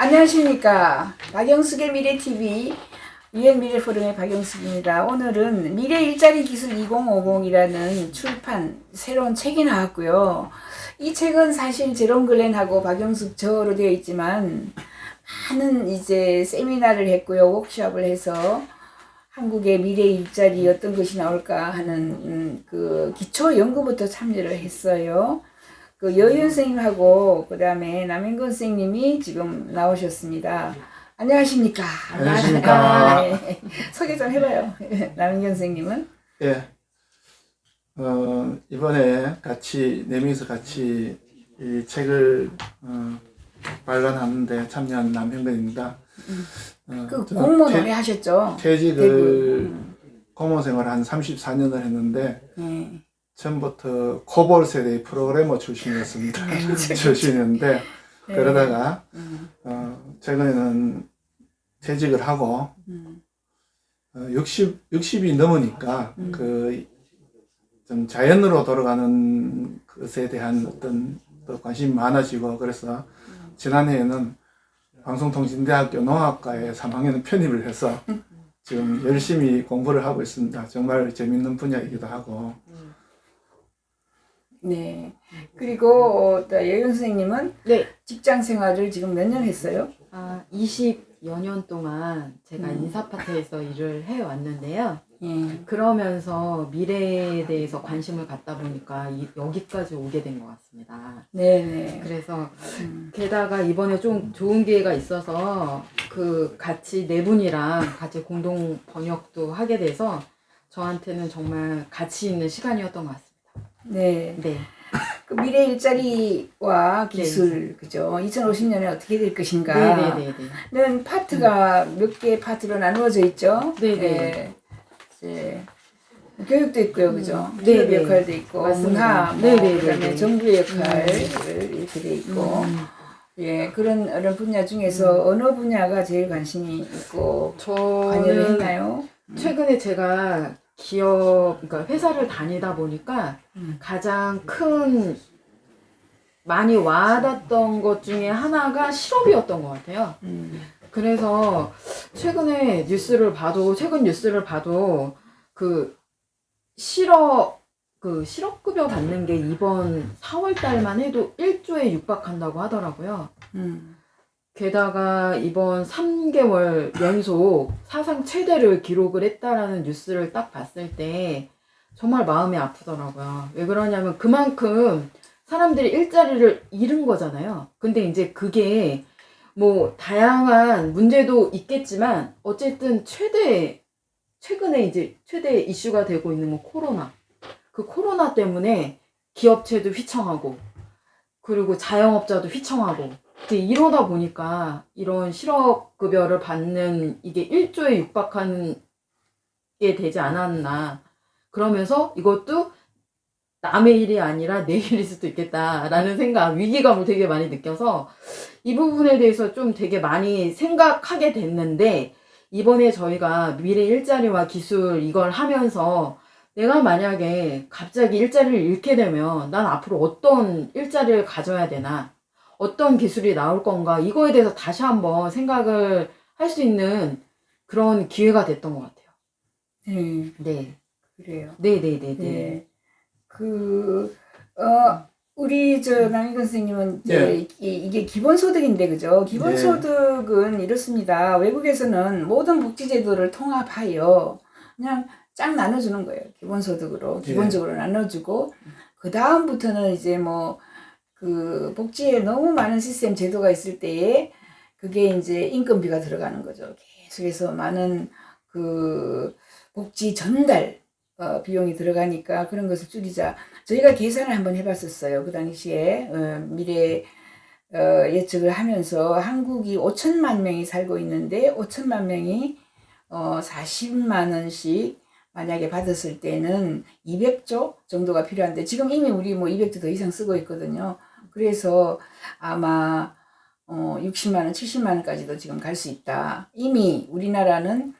안녕하십니까. 박영숙의 미래TV 유엔미래포럼의 박영숙입니다. 오늘은 미래일자리기술 2050이라는 출판 새로운 책이 나왔고요. 이 책은 사실 제롬 글렌하고 박영숙 저로 되어 있지만 많은 이제 세미나를 했고요. 워크숍을 해서 한국의 미래 일자리 어떤 것이 나올까 하는 그 기초 연구부터 참여를 했어요. 그 여윤 선생님하고 그 다음에 남인건 선생님이 지금 나오셨습니다. 안녕하십니까? 안녕하십니까? 네. 소개 좀 해봐요. 남인건 선생님은? 예. 이번에 같이, 네 명이서 같이 이 책을, 발간하는데 참여한 남현근입니다. 그 공무원 오래 하셨죠? 퇴직을 공무원 생활 한 34년을 했는데, 처음부터 코볼 세대의 프로그래머 출신이었습니다. 출신이었는데, 그러다가, 최근에는 퇴직을 하고, 60이 넘으니까, 좀 자연으로 돌아가는 것에 대한 어떤 또 관심이 많아지고, 그래서 지난해에는 방송통신대학교 농학과에 3학년 편입을 해서 지금 열심히 공부를 하고 있습니다. 정말 재밌는 분야이기도 하고. 네. 그리고 또 여윤 선생님은 네. 직장 생활을 지금 몇 년 했어요? 20여 년 동안 제가 인사파트에서 일을 해왔는데요. 예. 그러면서 미래에 대해서 관심을 갖다 보니까 여기까지 오게 된 것 같습니다. 네네. 그래서 게다가 이번에 좀 좋은 기회가 있어서 같이 네 분이랑 같이 공동 번역도 하게 돼서 저한테는 정말 가치 있는 시간이었던 것 같습니다. 네. 네. 그 미래 일자리와 기술, 그죠? 2050년에 어떻게 될 것인가? 네네네네. 는 파트가 몇 개 파트로 나누어져 있죠? 네네. 이제 교육도 있고요, 그죠? 네네. 기업 역할도 있고, 맞습니다. 문화, 뭐, 네네네네. 그다음에 정부의 역할 이렇게 돼 있고, 예, 그런 분야 중에서 어느 분야가 제일 관심이 있고 관여를 저는 했나요? 최근에 제가 그러니까 회사를 다니다 보니까 가장 많이 와닿았던 것 중에 하나가 실업이었던 것 같아요. 그래서 최근 뉴스를 봐도 실업급여 받는 게 이번 4월 달만 해도 1조에 육박한다고 하더라고요. 게다가 이번 3개월 연속 사상 최대를 기록을 했다라는 뉴스를 딱 봤을 때 정말 마음이 아프더라고요. 왜 그러냐면 그만큼 사람들이 일자리를 잃은 거잖아요. 근데 이제 그게 뭐 다양한 문제도 있겠지만 어쨌든 최근에 이제 최대 이슈가 되고 있는 건 코로나. 그 코로나 때문에 기업체도 휘청하고 그리고 자영업자도 휘청하고 이러다 보니까 이런 실업급여를 받는 이게 1조에 육박하는 게 되지 않았나. 그러면서 이것도 남의 일이 아니라 내 일일 수도 있겠다라는 위기감을 되게 많이 느껴서 이 부분에 대해서 좀 되게 많이 생각하게 됐는데 이번에 저희가 미래 일자리와 기술 이걸 하면서 내가 만약에 갑자기 일자리를 잃게 되면 난 앞으로 어떤 일자리를 가져야 되나 어떤 기술이 나올 건가 이거에 대해서 다시 한번 생각을 할 수 있는 그런 기회가 됐던 것 같아요. 네. 그래요. 네네네네. 네. 우리 남인건 선생님은 이제 이게 기본소득인데, 그죠? 기본소득은 이렇습니다. 외국에서는 모든 복지제도를 통합하여 그냥 쫙 나눠주는 거예요. 기본소득으로. 기본적으로 나눠주고, 그 다음부터는 이제 복지에 너무 많은 시스템 제도가 있을 때에 그게 이제 인건비가 들어가는 거죠. 계속해서 많은 복지 전달 비용이 들어가니까 그런 것을 줄이자. 저희가 계산을 한번 해봤었어요. 그 당시에 미래 예측을 하면서 한국이 5천만 명이 살고 있는데 5천만 명이 40만 원씩 만약에 받았을 때는 200조 정도가 필요한데 지금 이미 우리 200조 더 이상 쓰고 있거든요. 그래서 아마 60만 원, 70만 원까지도 지금 갈 수 있다. 이미 우리나라는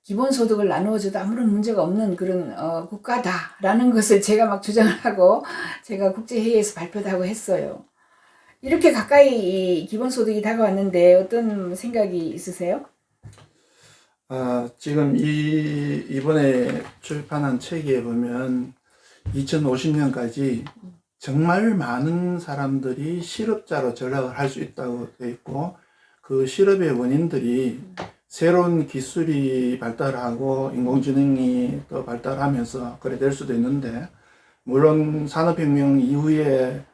기본소득을 나누어줘도 아무런 문제가 없는 그런 국가다라는 것을 제가 막 주장을 하고 제가 국제회의에서 발표도 하고 했어요. 이렇게 가까이 이 기본소득이 다가왔는데 어떤 생각이 있으세요? 지금 이번에 출판한 책에 보면 2050년까지 정말 많은 사람들이 실업자로 전락을 할 수 있다고 되어 있고, 그 실업의 원인들이 새로운 기술이 발달하고 인공지능이 또 발달하면서 그래 될 수도 있는데, 물론 산업혁명 이후에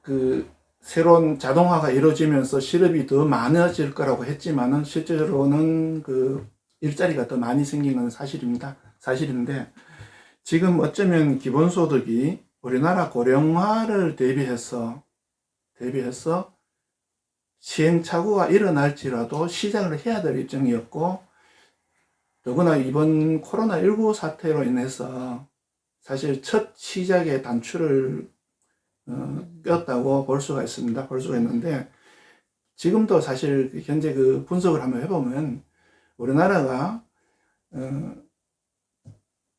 그 새로운 자동화가 이루어지면서 실업이 더 많아질 거라고 했지만은 실제로는 그 일자리가 더 많이 생긴 건 사실인데, 지금 어쩌면 기본소득이 우리나라 고령화를 대비해서 시행착오가 일어날지라도 시작을 해야 될 입장이었고, 더구나 이번 코로나19 사태로 인해서 사실 첫 시작의 단추를 꼈다고 볼 수가 있는데, 지금도 사실 현재 그 분석을 한번 해보면 우리나라가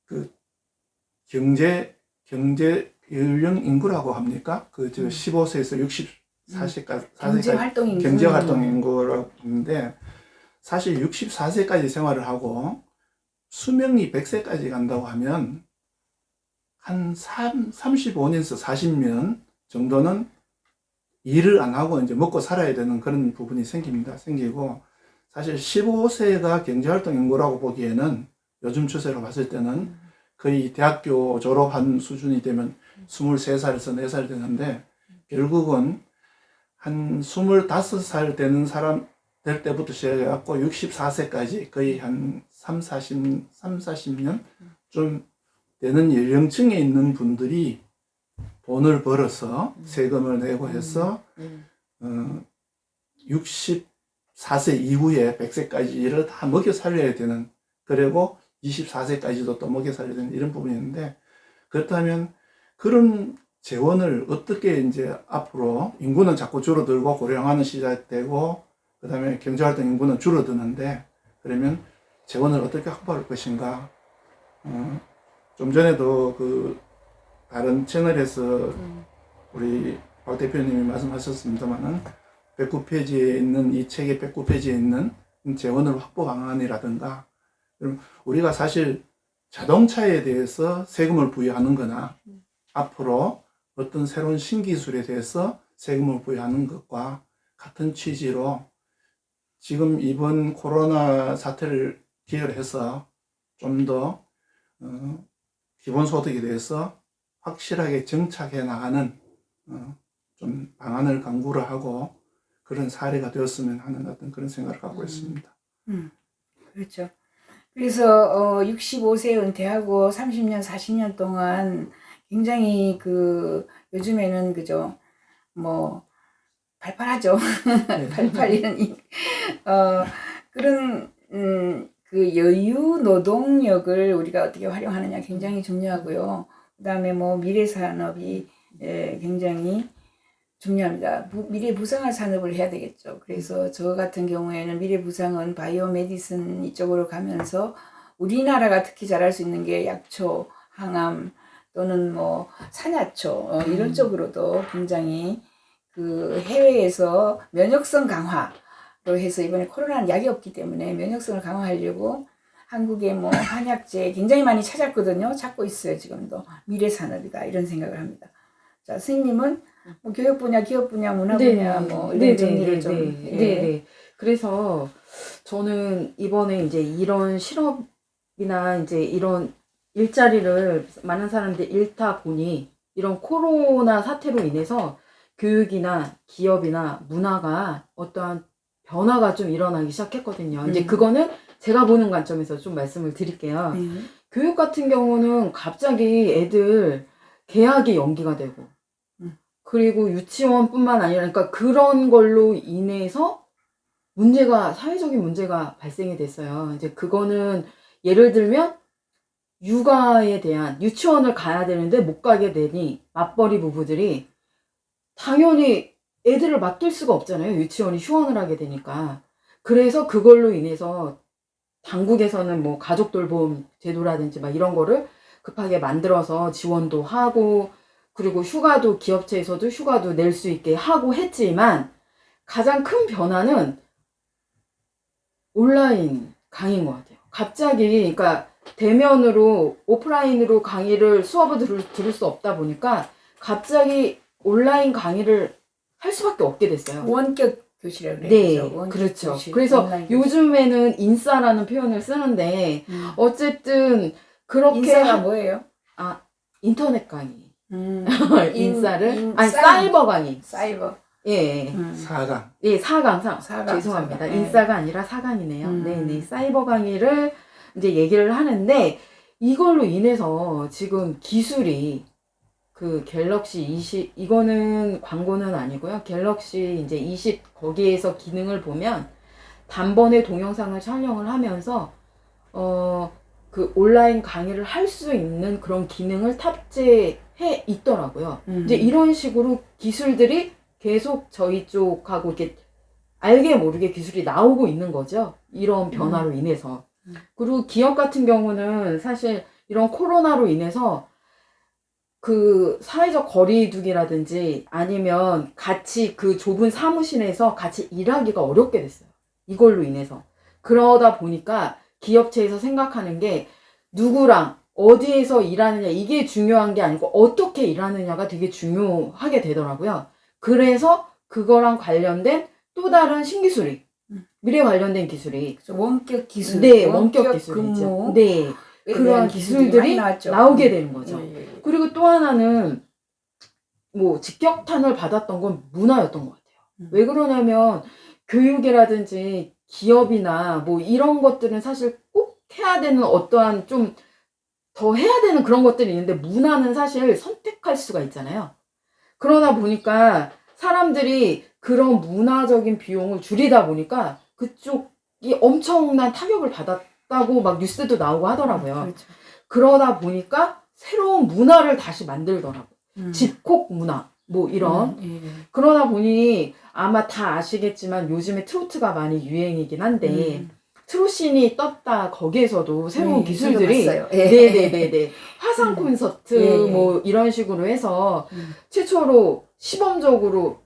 그 경제 연령 인구라고 합니까? 그 15세에서 64세까지 경제활동 인구라고 하는데, 사실 64세까지 생활을 하고 수명이 100세까지 간다고 하면 한 35년에서 40년 정도는 일을 안 하고 이제 먹고 살아야 되는 그런 부분이 생기고, 사실 15세가 경제활동 인구라고 보기에는 요즘 추세로 봤을 때는 거의 대학교 졸업한 수준이 되면 23살에서 4살 되는데, 결국은 한 25살 되는 사람 될 때부터 시작해갖고 64세까지 거의 한 40년 좀 되는 연령층에 있는 분들이 돈을 벌어서 세금을 내고 해서 64세 이후에 100세까지 일을 다 먹여 살려야 되는, 그리고 24세까지도 또 먹여 살려야 되는 이런 부분이 있는데, 그렇다면 그런 재원을 어떻게 이제 앞으로 인구는 자꾸 줄어들고 고령화는 시작되고 그 다음에 경제활동 인구는 줄어드는데, 그러면 재원을 어떻게 확보할 것인가. 좀 전에도 그 다른 채널에서 우리 박 대표님이 말씀하셨습니다만은 109페이지에 있는 이 책의 109페이지에 있는 재원을 확보 방안이라든가, 그럼 우리가 사실 자동차에 대해서 세금을 부여하는 거나 앞으로 어떤 새로운 신기술에 대해서 세금을 부여하는 것과 같은 취지로 지금 이번 코로나 사태를 기회로 해서 좀 더 기본소득에 대해서 확실하게 정착해 나가는 좀 방안을 강구를 하고 그런 사례가 되었으면 하는 어떤 그런 생각을 갖고 있습니다. 그렇죠. 그래서 65세 은퇴하고 30년, 40년 동안 굉장히 그 요즘에는 그죠, 뭐 팔팔하죠. 팔팔이는 그런 그 여유 노동력을 우리가 어떻게 활용하느냐 굉장히 중요하고요. 그다음에 뭐 미래 산업이 굉장히 중요합니다. 미래 부상할 산업을 해야 되겠죠. 그래서 저 같은 경우에는 미래 부상은 바이오 메디슨 이쪽으로 가면서 우리나라가 특히 잘할 수 있는 게 약초, 항암 또는 뭐 산야초 이런 쪽으로도 굉장히 그 해외에서 면역성 강화로 해서 이번에 코로나는 약이 없기 때문에 면역성을 강화하려고 한국에 뭐 한약재 굉장히 많이 찾고 있어요. 지금도 미래 산업이다 이런 생각을 합니다. 자, 선생님은 뭐 교육 분야, 기업 분야, 문화 분야 뭐 이런 정리를 좀. 네. 그래서 저는 이번에 이제 이런 실업이나 이제 이런 일자리를 많은 사람들이 잃다 보니 이런 코로나 사태로 인해서 교육이나 기업이나 문화가 어떠한 변화가 좀 일어나기 시작했거든요. 이제 그거는 제가 보는 관점에서 좀 말씀을 드릴게요. 교육 같은 경우는 갑자기 애들 개학이 연기가 되고, 그리고 유치원뿐만 아니라, 그러니까 그런 걸로 인해서 사회적인 문제가 발생이 됐어요. 이제 그거는 예를 들면 육아에 대한, 유치원을 가야 되는데 못 가게 되니 맞벌이 부부들이 당연히 애들을 맡길 수가 없잖아요. 유치원이 휴원을 하게 되니까. 그래서 그걸로 인해서 당국에서는 뭐 가족돌봄 제도라든지 막 이런 거를 급하게 만들어서 지원도 하고, 그리고 휴가도 기업체에서도 휴가도 낼 수 있게 하고 했지만 가장 큰 변화는 온라인 강의인 것 같아요. 갑자기 그러니까 대면으로 오프라인으로 강의를 수업을 들을 수 없다 보니까 갑자기 온라인 강의를 할 수밖에 없게 됐어요. 원격 교실이라고 그래요. 네, 그죠? 원격 그렇죠. 교실, 그래서 온라인 교실. 요즘에는 인싸라는 표현을 쓰는데 어쨌든 그렇게 인싸가 뭐예요? 인터넷 강의, 음, 인싸를 아니 사이버 강의, 사이버. 예, 사강. 예, 사강. 사강, 죄송합니다. 사강. 인싸가 아니라 사강이네요. 음. 네네. 사이버 강의를 이제 얘기를 하는데, 이걸로 인해서 지금 기술이 그 갤럭시 20, 이거는 광고는 아니고요. 갤럭시 이제 20 거기에서 기능을 보면 단번에 동영상을 촬영을 하면서, 그 온라인 강의를 할 수 있는 그런 기능을 탑재해 있더라고요. 이제 이런 식으로 기술들이 계속 저희 쪽하고 이렇게 알게 모르게 기술이 나오고 있는 거죠. 이런 변화로 인해서. 그리고 기업 같은 경우는 사실 이런 코로나로 인해서 그 사회적 거리두기라든지 아니면 같이 그 좁은 사무실에서 같이 일하기가 어렵게 됐어요. 이걸로 인해서. 그러다 보니까 기업체에서 생각하는 게 누구랑 어디에서 일하느냐 이게 중요한 게 아니고 어떻게 일하느냐가 되게 중요하게 되더라고요. 그래서 그거랑 관련된 또 다른 신기술이 미래 관련된 기술이 원격 기술. 네, 원격 기술이죠. 근무. 네. 그러한 기술들이 나오게 되는 거죠. 예. 그리고 또 하나는 뭐 직격탄을 받았던 건 문화였던 것 같아요. 왜 그러냐면 교육이라든지 기업이나 뭐 이런 것들은 사실 꼭 해야 되는 어떠한 좀 더 해야 되는 그런 것들이 있는데 문화는 사실 선택할 수가 있잖아요. 그러다 보니까 사람들이 그런 문화적인 비용을 줄이다 보니까 그쪽이 엄청난 타격을 받았다고 막 뉴스도 나오고 하더라고요. 그렇죠. 그러다 보니까 새로운 문화를 다시 만들더라고요. 집콕 문화 뭐 이런. 예. 그러다 보니 아마 다 아시겠지만 요즘에 트로트가 많이 유행이긴 한데 트로신이 떴다 거기에서도 새로운 기술들이 저도 봤어요. 예. 네네네네 화상 콘서트 예, 예. 뭐 이런 식으로 해서 최초로 시범적으로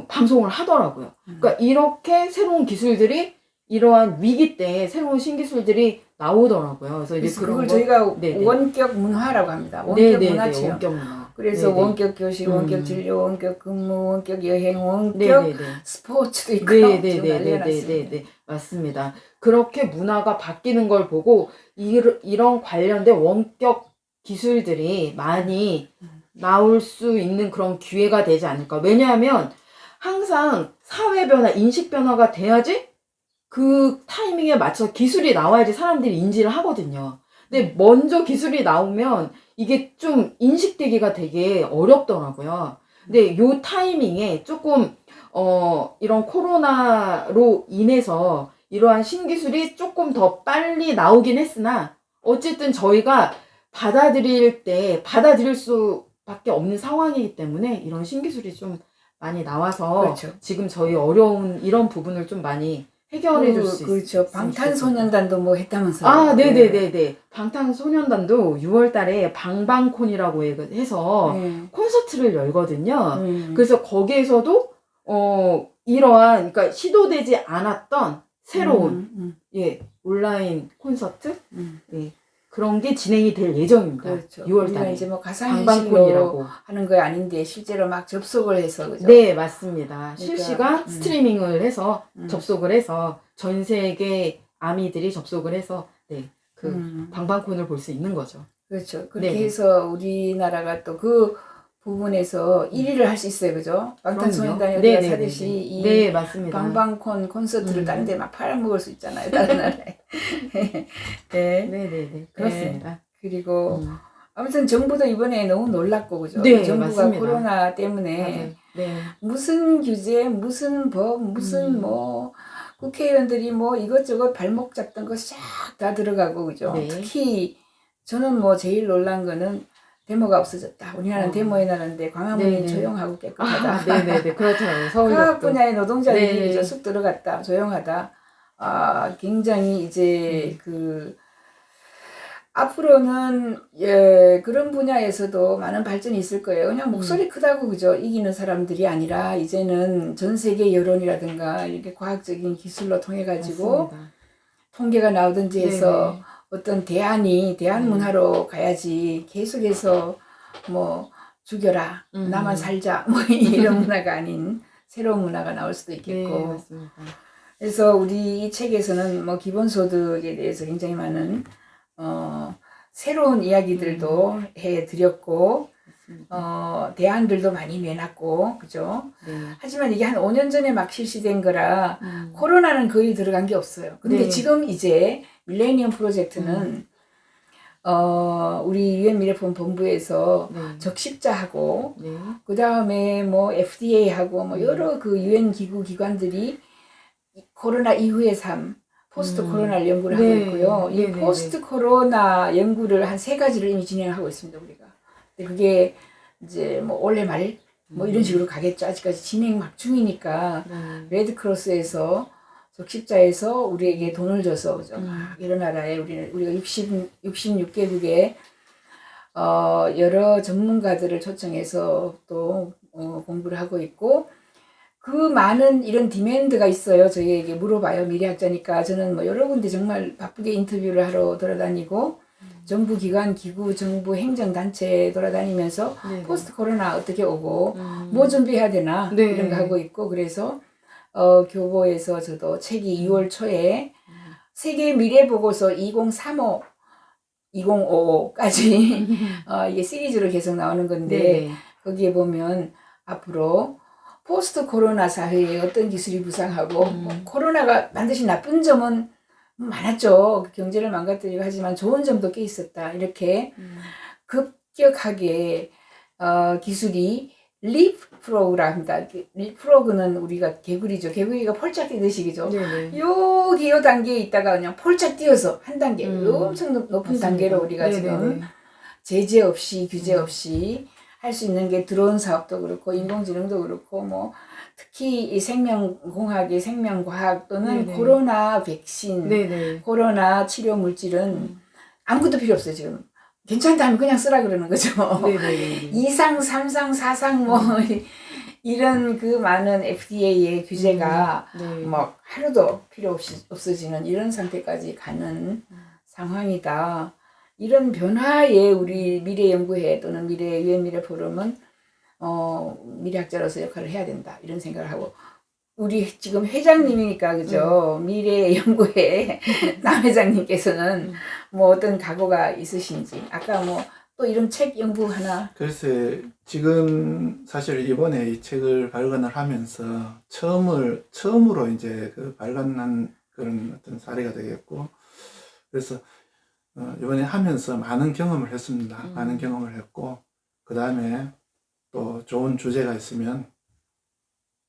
방송을 하더라고요. 그러니까 이렇게 새로운 기술들이 이러한 위기 때 새로운 신기술들이 나오더라고요. 그래서 이제 그래서 그런 그걸 거 저희가 네네. 원격 문화라고 합니다. 원격 네네네 문화체험. 원격 문화. 그래서 네네. 원격 교실, 원격 진료, 원격 근무, 원격 여행, 원격 네네네. 스포츠도 있고 지금 네네네네네네 난리났습니다. 맞습니다. 그렇게 문화가 바뀌는 걸 보고 이런 관련된 원격 기술들이 많이 나올 수 있는 그런 기회가 되지 않을까. 왜냐하면 항상 사회 변화, 인식 변화가 돼야지 그 타이밍에 맞춰 기술이 나와야지 사람들이 인지를 하거든요. 근데 먼저 기술이 나오면 이게 좀 인식되기가 되게 어렵더라고요. 근데 요 타이밍에 조금 이런 코로나로 인해서 이러한 신기술이 조금 더 빨리 나오긴 했으나 어쨌든 저희가 받아들일 수밖에 없는 상황이기 때문에 이런 신기술이 좀 많이 나와서 그렇죠. 지금 저희 어려운 이런 부분을 좀 많이 해결해 줄 수 그렇죠. 있습니다. 방탄소년단도 뭐 했다면서요. 아, 네네네네. 방탄소년단도 6월 달에 방방콘이라고 해서 네. 콘서트를 열거든요. 그래서 거기에서도, 이러한, 그러니까 시도되지 않았던 새로운, 예, 온라인 콘서트? 예, 그런 게 진행이 될 예정입니다. 그렇죠. 6월 우리가 달에. 이제 뭐 가상현실로 방방콘이라고. 하는 거 아닌데 실제로 막 접속을 해서 그죠? 네, 맞습니다. 그러니까, 실시간 스트리밍을 해서 접속을 해서 전 세계 아미들이 접속을 해서 네, 그 방방콘을 볼 수 있는 거죠. 그렇죠. 그렇게 네네. 해서 우리나라가 또 그 부분에서 1위를 할 수 있어요, 그죠? 방탄소년단이 우리가 네네네네. 사듯이 이 네, 맞습니다. 방방콘 콘서트를 다른 데 막 팔아먹을 수 있잖아요, 다른 나라에. 네. 네네네. 그렇습니다. 그리고 아무튼 정부도 이번에 너무 놀랐고 그죠? 네, 정부가 맞습니다. 코로나 때문에 맞아요. 네. 무슨 규제, 무슨 법, 무슨 뭐 국회의원들이 뭐 이것저것 발목 잡던 거 싹 다 들어가고 그죠? 네. 특히 저는 뭐 제일 놀란 거는 데모가 없어졌다. 우리나라는 데모의 나라인데 광화문이 네네. 조용하고 깨끗하다. 아, 네네네. 그렇잖아요. 과학 서울역도. 분야의 노동자들이 네. 그저 쑥 들어갔다. 조용하다. 굉장히 이제 앞으로는 예, 그런 분야에서도 많은 발전이 있을 거예요. 그냥 목소리 크다고 그죠? 이기는 사람들이 아니라 이제는 전 세계 여론이라든가 이렇게 과학적인 기술로 통해 가지고 맞습니다. 통계가 나오든지 해서 네네. 어떤 대안 문화로 가야지 계속해서 뭐 죽여라, 나만 살자 뭐 이런 문화가 아닌 새로운 문화가 나올 수도 네, 있겠고. 맞습니다. 그래서 우리 이 책에서는 뭐 기본소득에 대해서 굉장히 많은 새로운 이야기들도 해드렸고 대안들도 많이 내놨고 그죠? 네. 하지만 이게 한 5년 전에 막 실시된 거라 음. 코로나는 거의 들어간 게 없어요. 근데 네. 지금 이제 밀레니엄 프로젝트는 우리 유엔 미래폰 본부에서 네. 적십자하고 네. 그 다음에 뭐 FDA하고 뭐 여러 그 유엔 기구 기관들이 코로나 이후의 삶, 포스트 코로나를 연구를 하고 네. 있고요. 이 네네네. 포스트 코로나 연구를 한 3가지를 이미 진행하고 있습니다, 우리가. 근데 그게 이제 뭐 올해 말 뭐 이런 식으로 가겠죠. 아직까지 진행 막 중이니까 레드크로스에서 적십자에서 우리에게 돈을 줘서 그죠? 막 이런 나라에 우리가 66개국에 여러 전문가들을 초청해서 또 공부를 하고 있고 그 많은 이런 디맨드가 있어요. 저희에게 물어봐요. 미래학자니까 저는 뭐 여러 군데 정말 바쁘게 인터뷰를 하러 돌아다니고 정부 기관, 기구, 정부 행정단체 돌아다니면서 네네. 포스트 코로나 어떻게 오고 뭐 준비해야 되나 네. 이런 거 하고 있고 그래서 교보에서 저도 책이 2월 초에 세계 미래 보고서 2035 2055까지 이게 시리즈로 계속 나오는 건데 네네. 거기에 보면 앞으로 포스트 코로나 사회에 어떤 기술이 부상하고 뭐 코로나가 반드시 나쁜 점은 많았죠. 경제를 망가뜨리고 하지만 좋은 점도 꽤 있었다. 이렇게 급격하게 기술이 립프로그라 합니다. 립프로그는 우리가 개구리죠. 개구리가 폴짝 뛰듯이 그죠. 네네. 여기 요 단계에 있다가 그냥 폴짝 뛰어서 한 단계 엄청 높은 맞습니다. 단계로 우리가 네네네. 지금 제재 없이 규제 없이 할 수 있는 게 드론 사업도 그렇고 인공지능도 그렇고 뭐 특히 이 생명공학의 생명과학 또는 네네. 코로나 백신, 네네. 코로나 치료 물질은 아무것도 필요 없어요 지금. 괜찮다면 그냥 쓰라 그러는 거죠. 네네. 2상, 3상, 4상 뭐 이런 그 많은 FDA의 규제가 네. 막 하루도 필요 없이 없어지는 이런 상태까지 가는 상황이다. 이런 변화에 우리 미래연구회 또는 유엔 미래포럼은 미래학자로서 역할을 해야 된다 이런 생각을 하고 우리 지금 회장님이니까 그죠 미래연구회 남 회장님께서는 뭐 어떤 각오가 있으신지 아까 뭐 또 이런 책 연구 하나 글쎄, 지금 사실 이번에 이 책을 발간을 하면서 처음으로 이제 그 발간한 그런 어떤 사례가 되겠고, 그래서 이번에 하면서 많은 경험을 했습니다. 많은 경험을 했고, 그 다음에 또 좋은 주제가 있으면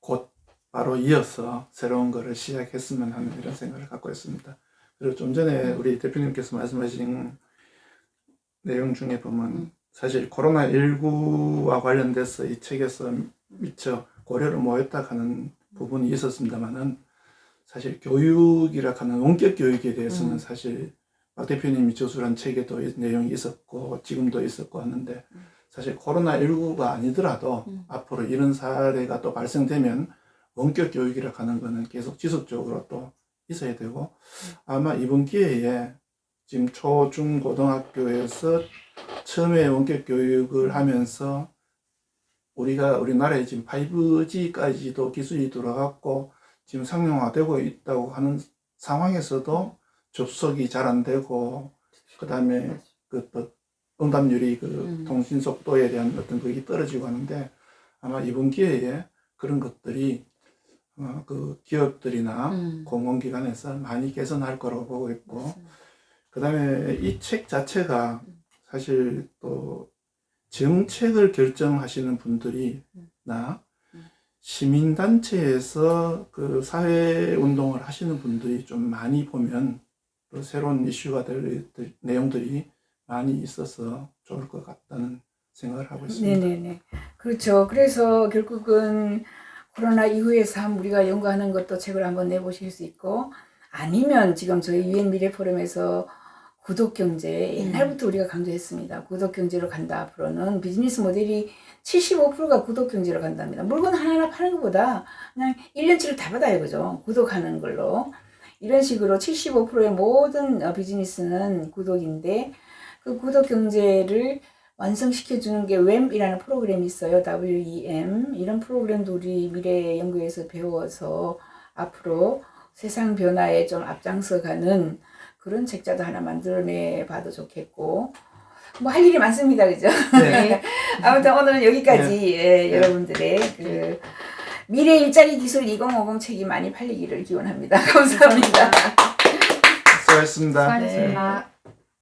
곧 바로 이어서 새로운 거를 시작했으면 하는 이런 생각을 갖고 있습니다. 그리고 좀 전에 우리 대표님께서 말씀하신 내용 중에 보면 사실 코로나19와 관련돼서 이 책에서 미처 고려를 못했다 하는 부분이 있었습니다만은 사실 교육이라 하는 원격 교육에 대해서는 사실 박 대표님이 저술한 책에도 내용이 있었고 지금도 있었고 하는데 사실 코로나19가 아니더라도 앞으로 이런 사례가 또 발생되면 원격 교육이라 하는 거는 계속 지속적으로 또 있어야 되고 아마 이번 기회에 지금 초, 중, 고등학교에서 처음에 원격 교육을 하면서 우리나라에 지금 5G까지도 기술이 들어갔고 지금 상용화되고 있다고 하는 상황에서도 접속이 잘 안 되고 그 다음에 그 또 응답률이 그 통신 속도에 대한 어떤 그게 떨어지고 하는데 아마 이번 기회에 그런 것들이 그 기업들이나 공공기관에서 많이 개선할 거라고 보고 있고 그 다음에 이 책 자체가 사실 또 정책을 결정하시는 분들이나 시민단체에서 그 사회운동을 하시는 분들이 좀 많이 보면 또 새로운 이슈가 될 내용들이 많이 있어서 좋을 것 같다는 생각을 하고 있습니다. 네네네. 그렇죠. 그래서 결국은 코로나 이후의 삶 우리가 연구하는 것도 책을 한번 내보실 수 있고 아니면 지금 저희 유엔 미래 포럼에서 구독 경제 옛날부터 우리가 강조했습니다. 구독 경제로 간다. 앞으로는 비즈니스 모델이 75%가 구독 경제로 간답니다. 물건 하나하나 파는 것보다 그냥 1년치를 다 받아요. 그죠? 구독하는 걸로. 이런 식으로 75%의 모든 비즈니스는 구독인데 그 구독 경제를 완성시켜주는 게 WEM이라는 프로그램이 있어요. WEM. 이런 프로그램도 우리 미래연구에서 배워서 앞으로 세상 변화에 좀 앞장서 가는 그런 책자도 하나 만들어내 봐도 좋겠고, 뭐 할 일이 많습니다. 그죠? 네. 아무튼 오늘은 여기까지 예, 여러분들의 그 미래 일자리 기술 2050 책이 많이 팔리기를 기원합니다. 감사합니다. 수고하셨습니다. 수고하셨습니다.